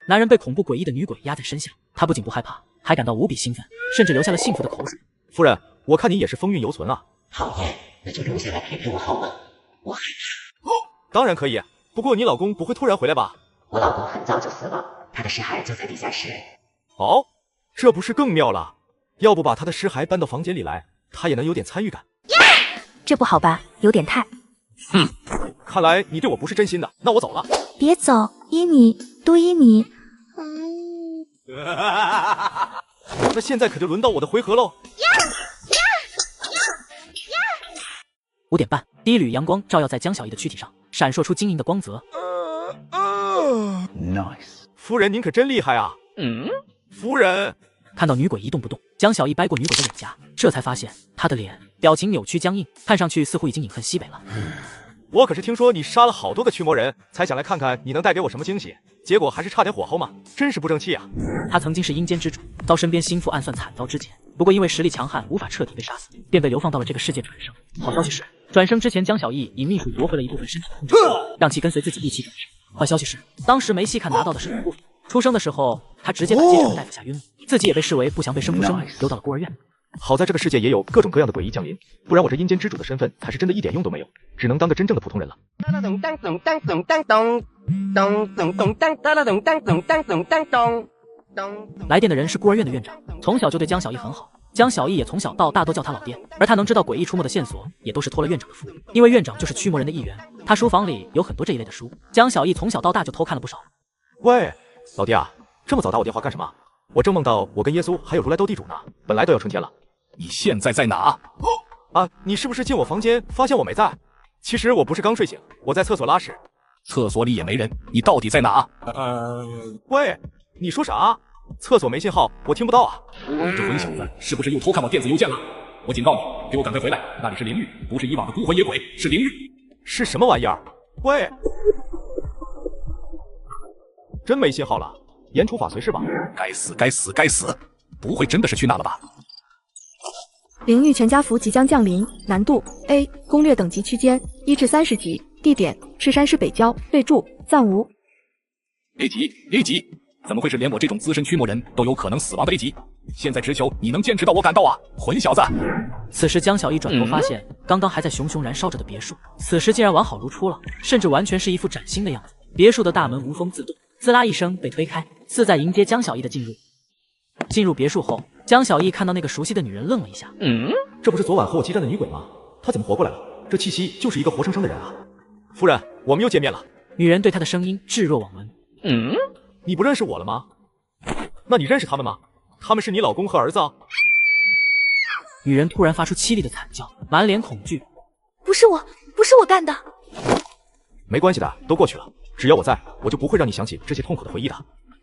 男人被恐怖诡异的女鬼压在身下，他不仅不害怕，还感到无比兴奋，甚至流下了幸福的口水。夫人，我看你也是风韵犹存啊。好耶，那就留下来陪陪我好吗？我害怕。当然可以，不过你老公不会突然回来吧？我老公很早就死了，他的尸骸就在地下室。哦，这不是更妙了？要不把他的尸骸搬到房间里来，他也能有点参与感。这不好吧，有点太……看来你对我不是真心的，那我走了。别走，依你，都依你。那现在可就轮到我的回合喽。5点半，第一缕阳光照耀在江小艺的躯体上，闪烁出晶莹的光泽。Nice， 夫人您可真厉害啊！夫人看到女鬼一动不动，江小艺掰过女鬼的脸颊，这才发现她的脸表情扭曲僵硬，看上去似乎已经饮恨西北了。我可是听说你杀了好多个驱魔人，才想来看看你能带给我什么惊喜，结果还是差点火候嘛，真是不争气啊！他曾经是阴间之主，遭身边心腹暗算惨遭肢解，不过因为实力强悍，无法彻底被杀死，便被流放到了这个世界转生。好消息是，转生之前江小艺以秘术夺回了一部分身体控制，让其跟随自己一起转生。坏消息是，当时没细看拿到的是一部分。出生的时候，他直接把接生的大夫吓晕了，自己也被视为不祥被生出生，丢到了孤儿院。好在这个世界也有各种各样的诡异降临，不然我这阴间之主的身份才是真的一点用都没有，只能当个真正的普通人了。来电的人是孤儿院的院长，从小就对江小艺很好，江小艺也从小到大都叫他老爹，而他能知道诡异出没的线索，也都是托了院长的福，因为院长就是驱魔人的一员，他书房里有很多这一类的书，江小艺从小到大就偷看了不少。喂，老爹啊，这么早打我电话干什么？我正梦到我跟耶稣还有如来斗地主呢，本来都要春天了。你现在在哪？啊，你是不是进我房间发现我没在？其实我不是刚睡醒，我在厕所拉屎。厕所里也没人，你到底在哪？喂，你说啥？厕所没信号，我听不到啊。这混小子是不是又偷看我电子邮件了？我警告你，给我赶快回来，那里是灵域，不是以往的孤魂野鬼，是灵域。是什么玩意儿？喂，真没信号了。言处法随是吧？该死该死该死！不会真的是去那了吧？灵域全家福即将降临，难度 A， 攻略等级区间1至30级，地点赤山市北郊，备注暂无。A 级 A 级，怎么会是连我这种资深驱魔人都有可能死亡的 A 级？现在只求你能坚持到我赶到啊，混小子！此时江小艺转头发现，刚刚还在熊熊燃烧着的别墅，此时竟然完好如初了，甚至完全是一副崭新的样子。别墅的大门无风自动，滋啦一声被推开，似在迎接江小艺的进入。进入别墅后，江小艺看到那个熟悉的女人，愣了一下。这不是昨晚和我激战的女鬼吗？她怎么活过来了？这气息就是一个活生生的人啊！夫人，我们又见面了。女人对她的声音置若罔闻。你不认识我了吗？那你认识他们吗？他们是你老公和儿子啊。女人突然发出凄厉的惨叫，满脸恐惧。不是我，不是我干的。没关系的，都过去了。只要我在，我就不会让你想起这些痛苦的回忆的。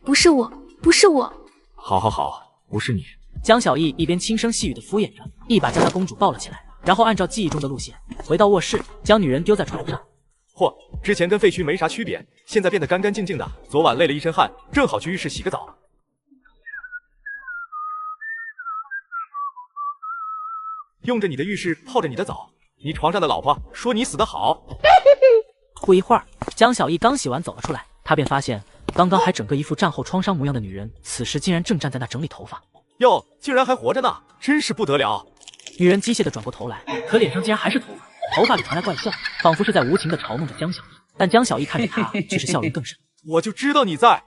不是我，不是我。好好好，不是你。江小艺一边轻声细语的敷衍着，一把将她公主抱了起来，然后按照记忆中的路线回到卧室，将女人丢在床上。嚯，之前跟废墟没啥区别，现在变得干干净净的。昨晚累了一身汗，正好去浴室洗个澡。用着你的浴室泡着你的澡，你床上的老婆说你死得好。不一会儿，江小艺刚洗完走了出来，她便发现刚刚还整个一副战后创伤模样的女人，此时竟然正站在那整理头发。哟，竟然还活着呢，真是不得了！女人机械地转过头来，可脸上竟然还是头发，头发里传来怪笑，仿佛是在无情地嘲弄着江小艺。但江小艺看着她，却是笑容更深。我就知道你在。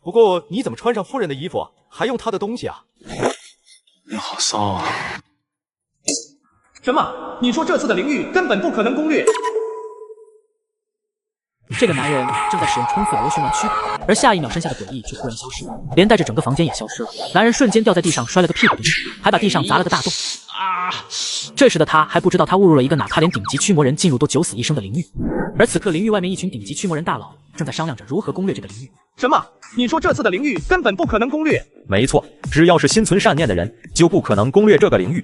不过你怎么穿上夫人的衣服，还用她的东西啊？你好骚啊！什么？你说这次的灵域根本不可能攻略？这个男人正在使用冲刺螺旋丸驱鬼，而下一秒身下的诡异却突然消失了，连带着整个房间也消失了。男人瞬间掉在地上，摔了个屁滚尿流，还把地上砸了个大洞。这时的他还不知道，他误入了一个哪怕连顶级驱魔人进入都九死一生的灵域。而此刻灵域外面，一群顶级驱魔人大佬正在商量着如何攻略这个灵域。什么？你说这次的灵域根本不可能攻略？没错，只要是心存善念的人，就不可能攻略这个灵域。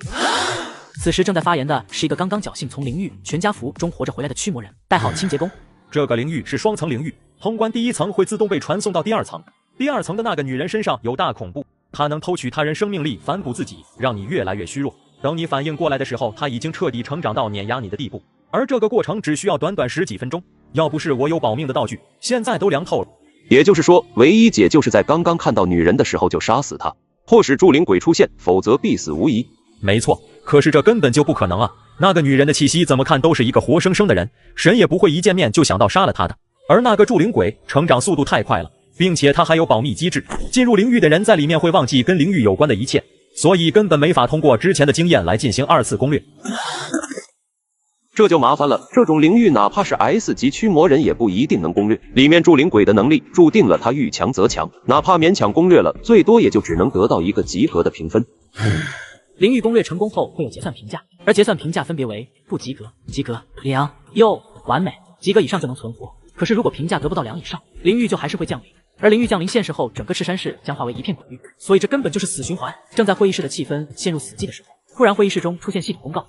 此时正在发言的是一个刚刚侥幸从灵域全家福中活着回来的驱魔人，代号清洁工。这个灵域是双层灵域，通关第一层会自动被传送到第二层。第二层的那个女人身上有大恐怖，她能偷取他人生命力，反哺自己，让你越来越虚弱。等你反应过来的时候，她已经彻底成长到碾压你的地步。而这个过程只需要短短10几分钟，要不是我有保命的道具，现在都凉透了。也就是说，唯一解就是在刚刚看到女人的时候就杀死她，或使助灵鬼出现，否则必死无疑。没错，可是这根本就不可能啊！那个女人的气息怎么看都是一个活生生的人，神也不会一见面就想到杀了她的。而那个助灵鬼成长速度太快了，并且它还有保密机制，进入灵域的人在里面会忘记跟灵域有关的一切，所以根本没法通过之前的经验来进行2次攻略。这就麻烦了，这种灵域哪怕是 S 级驱魔人也不一定能攻略，里面助灵鬼的能力注定了他遇强则强，哪怕勉强攻略了，最多也就只能得到一个及格的评分。灵域攻略成功后会有结算评价，而结算评价分别为不及格、及格、良、优、完美，及格以上就能存活。可是如果评价得不到良以上，灵域就还是会降临，而灵域降临现世后，整个赤山市将化为一片鬼域，所以这根本就是死循环。正在会议室的气氛陷入死寂的时候，突然会议室中出现系统公告：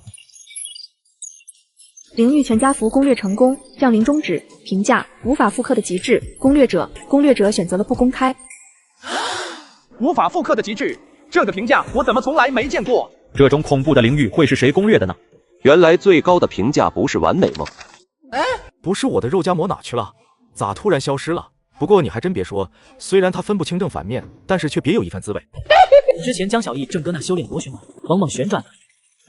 灵域全家福攻略成功，降临终止，评价无法复刻的极致，攻略者选择了不公开。无法复刻的极致，这个评价我怎么从来没见过？这种恐怖的灵域会是谁攻略的呢？原来最高的评价不是完美吗？不是我的肉夹馍哪去了？咋突然消失了？不过你还真别说，虽然他分不清正反面，但是却别有一番滋味。之前江小艺正搁那修炼螺旋丸，猛猛旋转，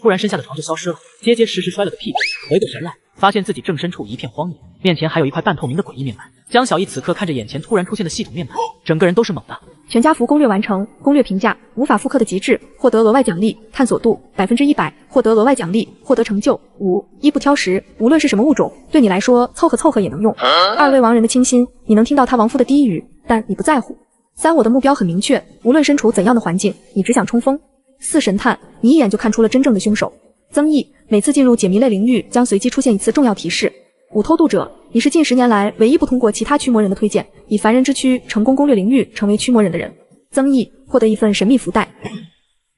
突然身下的床就消失了，结结实实摔了个屁股，回过神来，发现自己正身处一片荒野，面前还有一块半透明的诡异面板。江小艺此刻看着眼前突然出现的系统面板，整个人都是懵的。全家福攻略完成，攻略评价无法复刻的极致，获得额外奖励，探索度100%，获得额外奖励，获得成就5，一不挑食，无论是什么物种，对你来说凑合也能用。2位亡人的倾心，你能听到他亡夫的低语，但你不在乎。3我的目标很明确，无论身处怎样的环境，你只想冲锋。4神探，你一眼就看出了真正的凶手。增益，每次进入解谜类领域将随机出现一次重要提示。5偷渡者，你是近10年来唯一不通过其他驱魔人的推荐，以凡人之躯成功攻略领域成为驱魔人的人。增益，获得一份神秘福袋。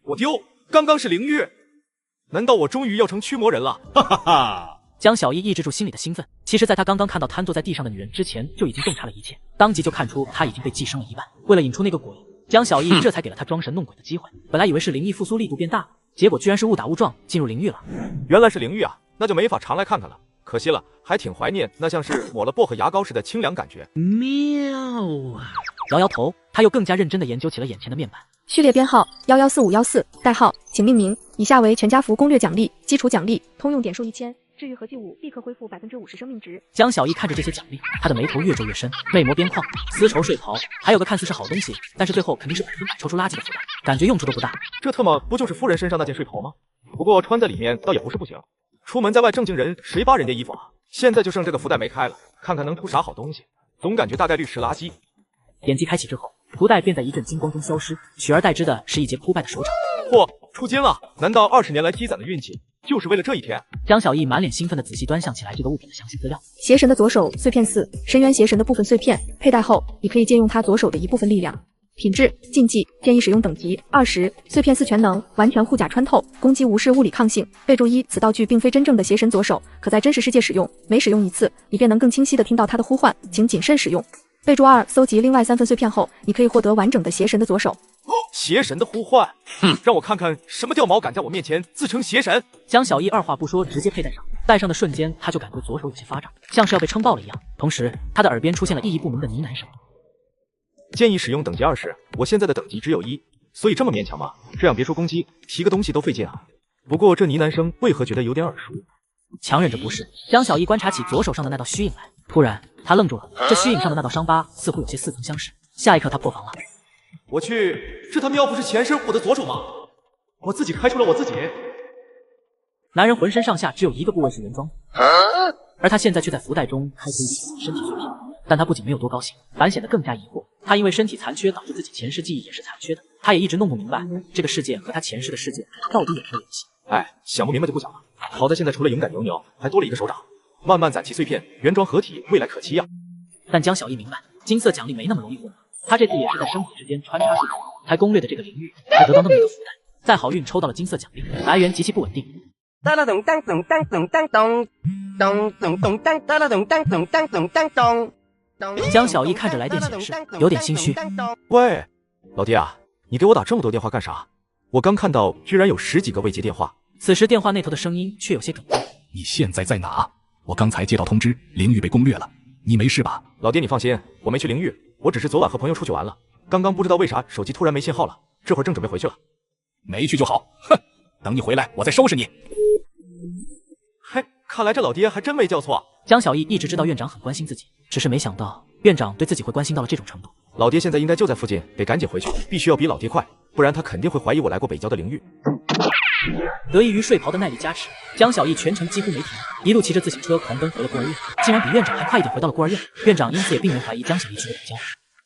我丢，刚刚是灵域，难道我终于要成驱魔人了？哈哈哈！江小艺抑制住心里的兴奋，其实在他刚刚看到瘫坐在地上的女人之前，就已经洞察了一切，当即就看出她已经被寄生了一半。为了引出那个鬼，江小艺这才给了他装神弄鬼的机会。本来以为是灵异复苏力度变大，结果居然是误打误撞进入灵域了。原来是灵域啊，那就没法常来看看了。可惜了，还挺怀念那像是抹了薄荷牙膏似的清凉感觉。妙啊！摇摇头，他又更加认真地研究起了眼前的面板。序列编号114514，代号，请命名。以下为全家福攻略奖励：基础奖励，通用点数1000，治愈合计5，立刻恢复50%生命值。江小艺看着这些奖励，他的眉头越皱越深。魅魔边框、丝绸睡袍，还有个看似是好东西，但是最后肯定是100%抽出垃圾的福袋，感觉用处都不大。这特么不就是夫人身上那件睡袍吗？不过穿在里面倒也不是不行。出门在外正经人谁扒人家衣服啊？现在就剩这个福袋没开了，看看能出啥好东西。总感觉大概率是垃圾。点击开启之后，福袋便在一阵金光中消失，取而代之的是一截枯败的手掌。嚯，出金了！难道20年来积攒的运气就是为了这一天？江小艺满脸兴奋地仔细端详起来这个物品的详细资料。邪神的左手碎片4，深渊邪神的部分碎片，佩戴后你可以借用他左手的一部分力量。品质禁忌，建议使用等级20，碎片4全能，完全护甲穿透，攻击无视物理抗性。备注1，此道具并非真正的邪神左手，可在真实世界使用，每使用一次，你便能更清晰地听到他的呼唤，请谨慎使用。备注2，搜集另外3份碎片后，你可以获得完整的邪神的左手。邪神的呼唤，让我看看什么掉毛敢在我面前自称邪神。江小艺二话不说，直接佩戴上。戴上的瞬间，他就感觉左手有些发胀，像是要被撑爆了一样。同时，他的耳边出现了意义不明的呢喃声。建议使用等级20，我现在的等级只有1，所以这么勉强吗？这样别说攻击，提个东西都费劲啊。不过这呢喃声为何觉得有点耳熟？强忍着不适，江小艺观察起左手上的那道虚影来。突然，他愣住了，这虚影上的那道伤疤似乎有些似曾相识。下一刻，他破防了。我去，这他喵不是前世我的左手吗？我自己开除了我自己。男人浑身上下只有一个部位是原装，而他现在却在福袋中开出一具身体碎片。但他不仅没有多高兴，反显得更加疑惑。他因为身体残缺，导致自己前世记忆也是残缺的。他也一直弄不明白，这个世界和他前世的世界到底有没有联系。哎，想不明白就不想了。好在现在除了勇敢牛牛，还多了一个手掌，慢慢攒齐碎片，原装合体，未来可期呀。但江小艺明白，金色奖励没那么容易获得。他这次也是在生死之间穿插系统，才攻略的这个领域，才得到那么一个福袋。再好运抽到了金色奖励，来源极其不稳定。哒啦咚当咚当咚当咚，咚咚咚当哒啦咚当咚当咚当咚。江小艺看着来电显示，有点心虚。喂，老弟啊，你给我打这么多电话干啥？我刚看到居然有10几个未接电话。此时电话那头的声音却有些哽咽。你现在在哪？我刚才接到通知，灵域被攻略了，你没事吧？老爹你放心，我没去灵域，我只是昨晚和朋友出去玩了，刚刚不知道为啥手机突然没信号了，这会儿正准备回去了。没去就好，哼，等你回来我再收拾你。嘿，看来这老爹还真没叫错。江小艺一直知道院长很关心自己，只是没想到院长对自己会关心到了这种程度。老爹现在应该就在附近，得赶紧回去，必须要比老爹快，不然他肯定会怀疑我来过北郊的灵域。得益于睡袍的耐力加持，江小艺全程几乎没停，一路骑着自行车狂奔回了孤儿院，竟然比院长还快一点回到了孤儿院。院长因此也并没怀疑江小艺去了北郊。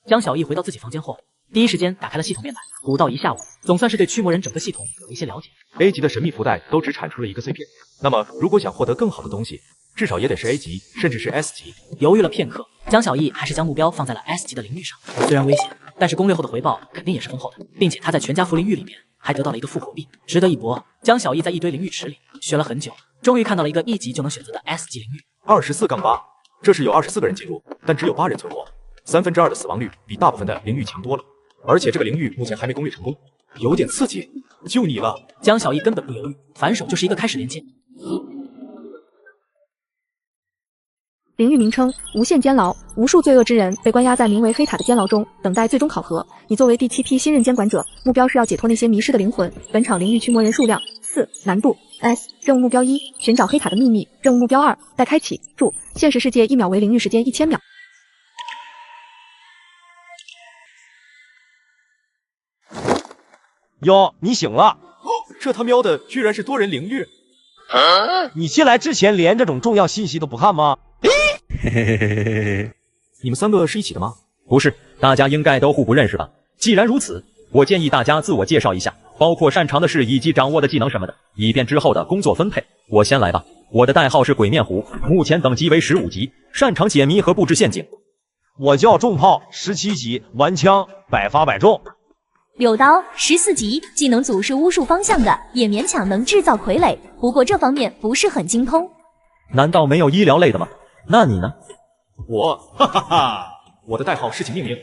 江小艺回到自己房间后，第一时间打开了系统面板，鼓捣一下午，总算是对驱魔人整个系统有一些了解。A 级的神秘福袋都只产出了一个碎片，那么如果想获得更好的东西，至少也得是 A 级，甚至是 S 级。犹豫了片刻，江小艺还是将目标放在了 S 级的灵域上。虽然危险，但是攻略后的回报肯定也是丰厚的，并且他在全家福灵域里面还得到了一个复活币，值得一搏。江小艺在一堆灵域池里学了很久，终于看到了一个1级就能选择的 S 级灵域。24-8，这是有24个人进入，但只有8人存活，2/3的死亡率比大部分的灵域强多了。而且这个灵域目前还没攻略成功，有点刺激，就你了。江小艺根本不犹豫，反手就是一个开始连接。灵域名称：无限监牢，无数罪恶之人被关押在名为黑塔的监牢中，等待最终考核。你作为第7批新任监管者，目标是要解脱那些迷失的灵魂。本场灵域驱魔人数量4，难度 S。任务目标1：寻找黑塔的秘密。任务目标2：待开启。注：现实世界1秒为灵域时间1000秒。哟，你醒了！这他喵的居然是多人灵域！你进来之前连这种重要信息都不看吗？你们3个是一起的吗？不是，大家应该都互不认识吧？既然如此，我建议大家自我介绍一下，包括擅长的事以及掌握的技能什么的，以便之后的工作分配。我先来吧，我的代号是鬼面狐，目前等级为15级，擅长解谜和布置陷阱。我叫重炮，17级，玩枪百发百中。柳刀14级，技能组是巫术方向的，也勉强能制造傀儡，不过这方面不是很精通。难道没有医疗类的吗？那你呢？我的代号是请命名。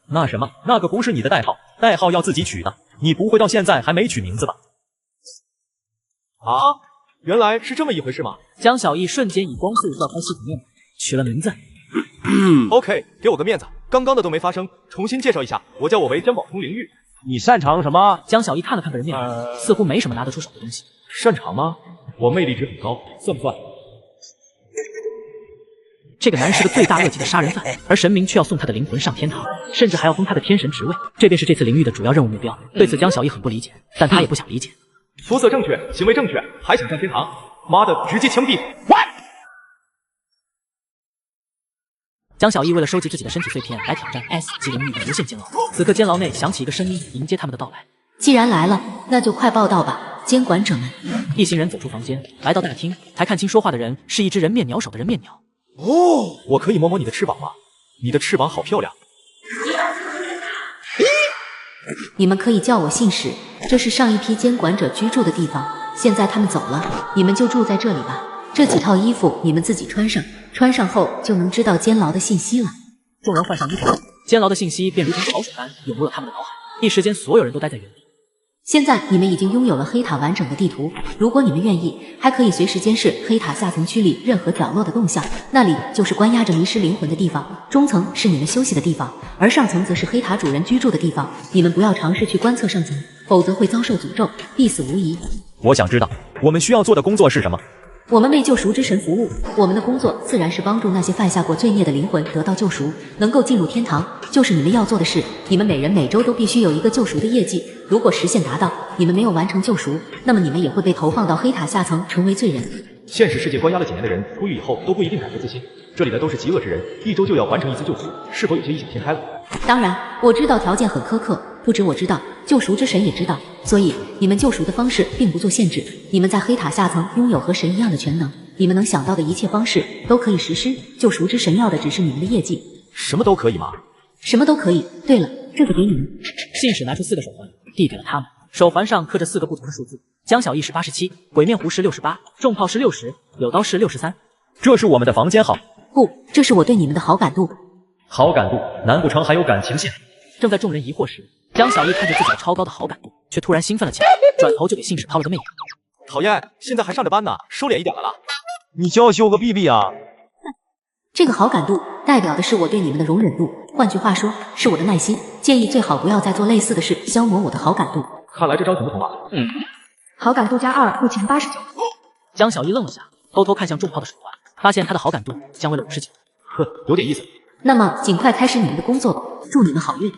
那什么，那个不是你的代号，代号要自己取的，你不会到现在还没取名字吧？啊，原来是这么一回事吗？江小艺瞬间以光速召开系统面板，取了名字。OK， 给我个面子，刚刚的都没发生，重新介绍一下，我叫我为江宝通灵域。你擅长什么？江小艺看了看个人面板，似乎没什么拿得出手的东西。擅长吗？我魅力值很高，算不算？这个男人是个罪大恶极的杀人犯，而神明却要送他的灵魂上天堂，甚至还要封他的天神职位，这便是这次灵域的主要任务目标。对此江小艺很不理解，但他也不想理解。肤色正确，行为正确，还想上天堂？妈的，直接枪毙！江小艺为了收集自己的身体碎片来挑战 S 级灵域的无限监牢。此刻监牢内响起一个声音迎接他们的到来。既然来了，那就快报道吧，监管者们。一行人走出房间，来到大厅，才看清说话的人是一只人面鸟手的人面鸟。哦，我可以摸摸你的翅膀吗？你的翅膀好漂亮。你们可以叫我信使，这是上一批监管者居住的地方，现在他们走了，你们就住在这里吧。这几套衣服你们自己穿上，穿上后就能知道监牢的信息了。众人换上衣服后，监牢的信息便如同潮水般涌入了他们的脑海，一时间所有人都待在原地。现在你们已经拥有了黑塔完整的地图，如果你们愿意，还可以随时监视黑塔下层区里任何角落的动向，那里就是关押着迷失灵魂的地方，中层是你们休息的地方，而上层则是黑塔主人居住的地方。你们不要尝试去观测上层，否则会遭受诅咒，必死无疑。我想知道，我们需要做的工作是什么？我们为救赎之神服务，我们的工作自然是帮助那些犯下过罪孽的灵魂得到救赎，能够进入天堂，就是你们要做的事。你们每人每周都必须有一个救赎的业绩，如果实现达到，你们没有完成救赎，那么你们也会被投放到黑塔下层，成为罪人。现实世界关押了几年的人出狱以后都不一定改过自新，这里的都是极恶之人，一周就要完成一次救赎，是否有些异想天开了？当然，我知道条件很苛刻，不止我知道，救赎之神也知道，所以你们救赎的方式并不做限制，你们在黑塔下层拥有和神一样的全能，你们能想到的一切方式都可以实施，救赎之神要的只是你们的业绩。什么都可以吗？什么都可以。对了，这个给你们。信使拿出4个手环，递给了他们，手环上刻着4个不同的数字。江小艺是87，鬼面狐是68，重炮是60，柳刀是63。这是我们的房间号。不，这是我对你们的好感度。好感度？难不成还有感情线？正在众人疑惑时，江小艺看着自己超高的好感度，却突然兴奋了起来，转头就给信使抛了个媚眼。讨厌，现在还上着班呢，收敛一点了啦。你娇羞个屁屁啊！这个好感度代表的是我对你们的容忍度，换句话说，是我的耐心。建议最好不要再做类似的事，消磨我的好感度。看来这招行不通啊。好感度+2，目前89。江小艺愣了下，偷偷看向重炮的手环，发现他的好感度降为了59。呵，有点意思。那么尽快开始你们的工作吧，祝你们好运。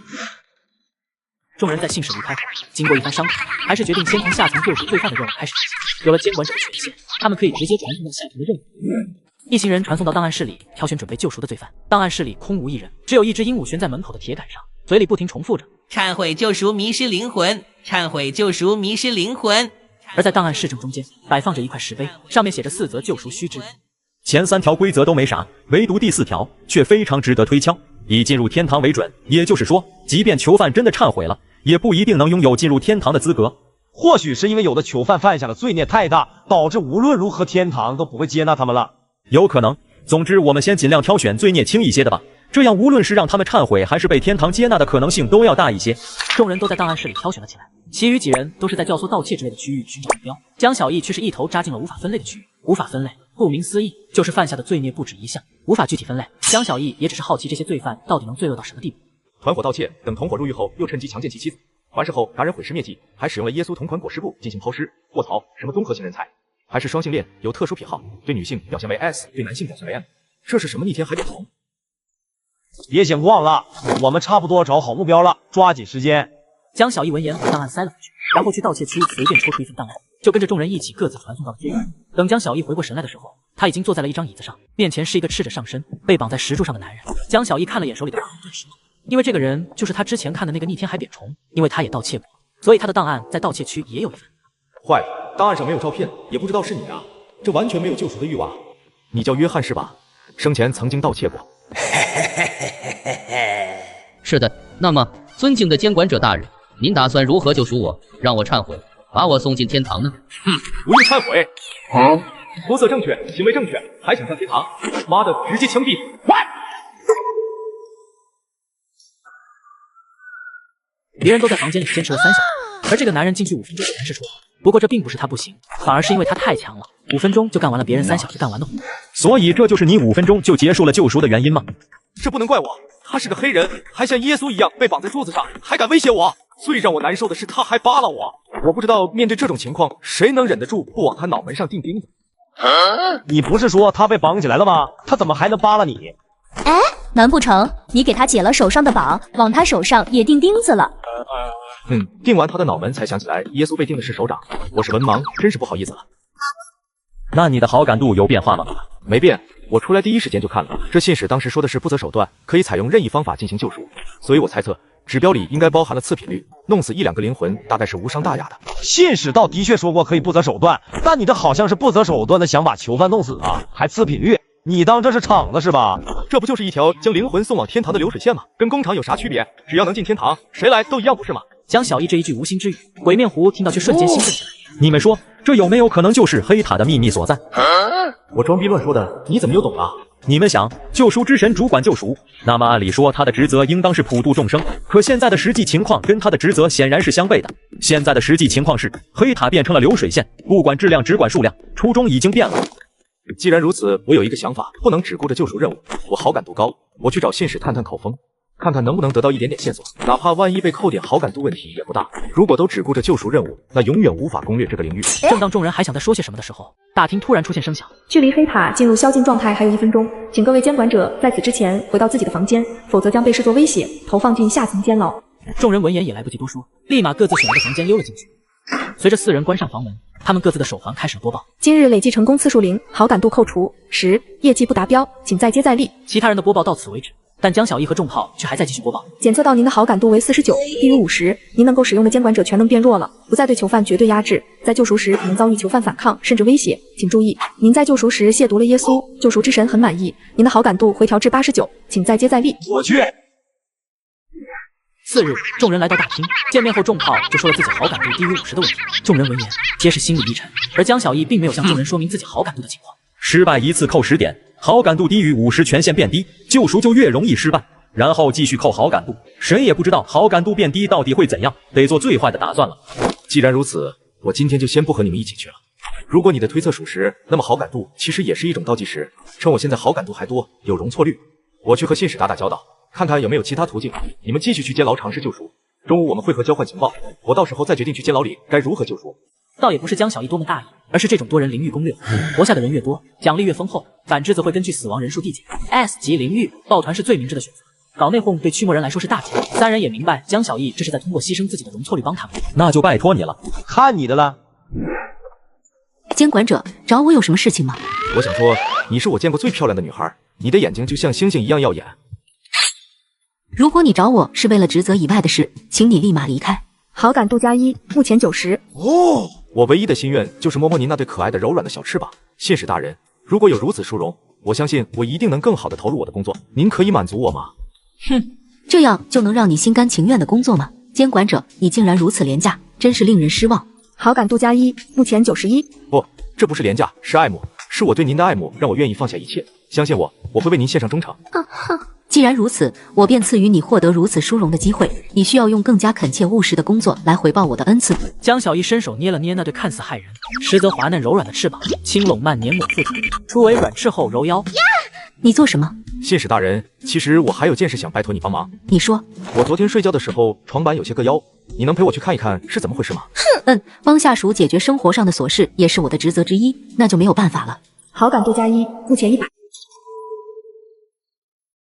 众人在信使离开后，经过一番商讨，还是决定先从下层救赎罪犯的任务开始执行。有了监管者的权限，他们可以直接传送到下层的任务。一行人传送到档案室里，挑选准备救赎的罪犯。档案室里空无一人，只有一只鹦鹉悬在门口的铁杆上，嘴里不停重复着忏悔救赎迷失灵魂，忏悔救赎迷失灵魂。而在档案室正中间摆放着一块石碑，上面写着4则救赎须知。前3条规则都没啥，唯独第4条却非常值得推敲，以进入天堂为准。也就是说，即便囚犯真的忏悔了，也不一定能拥有进入天堂的资格。或许是因为有的囚犯犯下的罪孽太大，导致无论如何天堂都不会接纳他们了。有可能。总之，我们先尽量挑选罪孽轻一些的吧，这样无论是让他们忏悔，还是被天堂接纳的可能性都要大一些。众人都在档案室里挑选了起来，其余几人都是在教唆盗窃之类的区域寻找目标。江小艺却是一头扎进了无法分类的区域。无法分类，顾名思义，就是犯下的罪孽不止一项，无法具体分类。江小艺也只是好奇这些罪犯到底能罪恶到什么地步。团伙盗窃，等同伙入狱后，又趁机强奸其妻子，完事后达人毁尸灭迹，还使用了耶稣同款裹尸布进行抛尸。卧槽，什么综合性人才？还是双性恋，有特殊癖好，对女性表现为 S， 对男性表现为 M， 这是什么逆天海扁虫？别闲逛了，我们差不多找好目标了，抓紧时间。江小艺闻言把档案塞了回去，然后去盗窃区随便抽出一份档案，就跟着众人一起各自传送到了监狱。等江小艺回过神来的时候，他已经坐在了一张椅子上，面前是一个赤着上身、被绑在石柱上的男人。江小艺看了眼手里的档案，顿时懵，因为这个人就是他之前看的那个逆天海扁虫，因为他也盗窃过，所以他的档案在盗窃区也有一份。坏了，档案上没有照片，也不知道是你啊，这完全没有救赎的欲望。你叫约翰是吧？生前曾经盗窃过。是的，那么尊敬的监管者大人，您打算如何救赎我，让我忏悔，把我送进天堂呢？无意忏悔。肤色正确，行为正确，还想上天堂？妈的，直接枪毙！别人都在房间里坚持了3小时，而这个男人进去5分钟就完事出来。不过这并不是他不行，反而是因为他太强了，5分钟就干完了别人3小时干完的活。所以这就是你5分钟就结束了救赎的原因吗？这不能怪我，他是个黑人，还像耶稣一样被绑在柱子上，还敢威胁我。最让我难受的是他还扒拉我。我不知道面对这种情况，谁能忍得住不往他脑门上钉钉子？你不是说他被绑起来了吗？他怎么还能扒拉你？哎，难不成你给他解了手上的绑，往他手上也钉钉子了？钉完他的脑门才想起来耶稣被钉的是手掌。我是文盲，真是不好意思了。那你的好感度有变化吗？没变，我出来第一时间就看了。这信使当时说的是不择手段，可以采用任意方法进行救赎，所以我猜测指标里应该包含了次品率，弄死1-2个灵魂大概是无伤大雅的。信使倒的确说过可以不择手段，但你的好像是不择手段的想把囚犯弄死啊，还次品率，你当这是场子是吧？这不就是一条将灵魂送往天堂的流水线吗？跟工厂有啥区别？只要能进天堂，谁来都一样不是吗？江小艺这一句无心之语，鬼面狐听到却瞬间兴奋起来。你们说，这有没有可能就是黑塔的秘密所在？我装逼乱说的，你怎么又懂了？你们想，救赎之神主管救赎，那么按理说他的职责应当是普度众生，可现在的实际情况跟他的职责显然是相悖的。现在的实际情况是，黑塔变成了流水线，不管质量只管数量，初衷已经变了。既然如此，我有一个想法，不能只顾着救赎任务。我好感度高，我去找信使探探口风，看看能不能得到一点点线索，哪怕万一被扣点好感度问题也不大。如果都只顾着救赎任务，那永远无法攻略这个领域。正当众人还想再说些什么的时候，大厅突然出现声响，距离黑塔进入宵禁状态还有1分钟，请各位监管者在此之前回到自己的房间，否则将被视作威胁，投放进下层监牢。众人闻言也来不及多说，立马各自选了个房间溜了进去。随着4人关上房门，他们各自的手环开始了播报。今日累计成功次数0，好感度扣除10，业绩不达标，请再接再厉。其他人的播报到此为止，但江小艺和重炮却还在继续播报。检测到您的好感度为49，低于50，您能够使用的监管者全能变弱了，不再对囚犯绝对压制，在救赎时可能遭遇囚犯反抗甚至威胁。请注意，您在救赎时亵渎了耶稣，救赎之神很满意，您的好感度回调至89，请再接再厉。我去。4日，众人来到大厅，见面后重炮就说了自己好感度低于50的问题。众人闻言皆是心里一沉，而江小艺并没有向众人说明自己好感度的情况。失败1次扣10点，好感度低于50权限变低，救赎就越容易失败，然后继续扣好感度。谁也不知道好感度变低到底会怎样，得做最坏的打算了。既然如此，我今天就先不和你们一起去了。如果你的推测属实，那么好感度其实也是一种倒计时。趁我现在好感度还多，有容错率，我去和信使打交道，看看有没有其他途径。你们继续去监牢尝试救赎。中午我们会合交换情报，我到时候再决定去监牢里该如何救赎。倒也不是江小艺多么大意，而是这种多人灵域攻略，活下的人越多，奖励越丰厚，反之则会根据死亡人数递减。S 级灵域抱团是最明智的选择。搞内讧对驱魔人来说是大忌。三人也明白江小艺这是在通过牺牲自己的容错率帮他们。那就拜托你了，看你的了。监管者找我有什么事情吗？我想说，你是我见过最漂亮的女孩，你的眼睛就像星星一样耀眼。如果你找我是为了职责以外的事，请你立马离开。好感度+1，目前90。哦，我唯一的心愿就是摸摸您那对可爱的柔软的小翅膀。信使大人，如果有如此殊荣，我相信我一定能更好的投入我的工作。您可以满足我吗？哼，这样就能让你心甘情愿的工作吗？监管者，你竟然如此廉价，真是令人失望。好感度+1，目前91。不，这不是廉价，是爱慕，是我对您的爱慕让我愿意放下一切。相信我，我会为您献上忠诚。既然如此，我便赐予你获得如此殊荣的机会。你需要用更加恳切务实的工作来回报我的恩赐。江小艺伸手捏了捏那对看似骇人，实则滑嫩柔软的翅膀，轻拢慢碾抹腹土，初为软翅后揉腰。你做什么？信使大人，其实我还有件事想拜托你帮忙。你说。我昨天睡觉的时候，床板有些硌腰，你能陪我去看一看是怎么回事吗？帮下属解决生活上的琐事也是我的职责之一，那就没有办法了。好感度+1，目前100。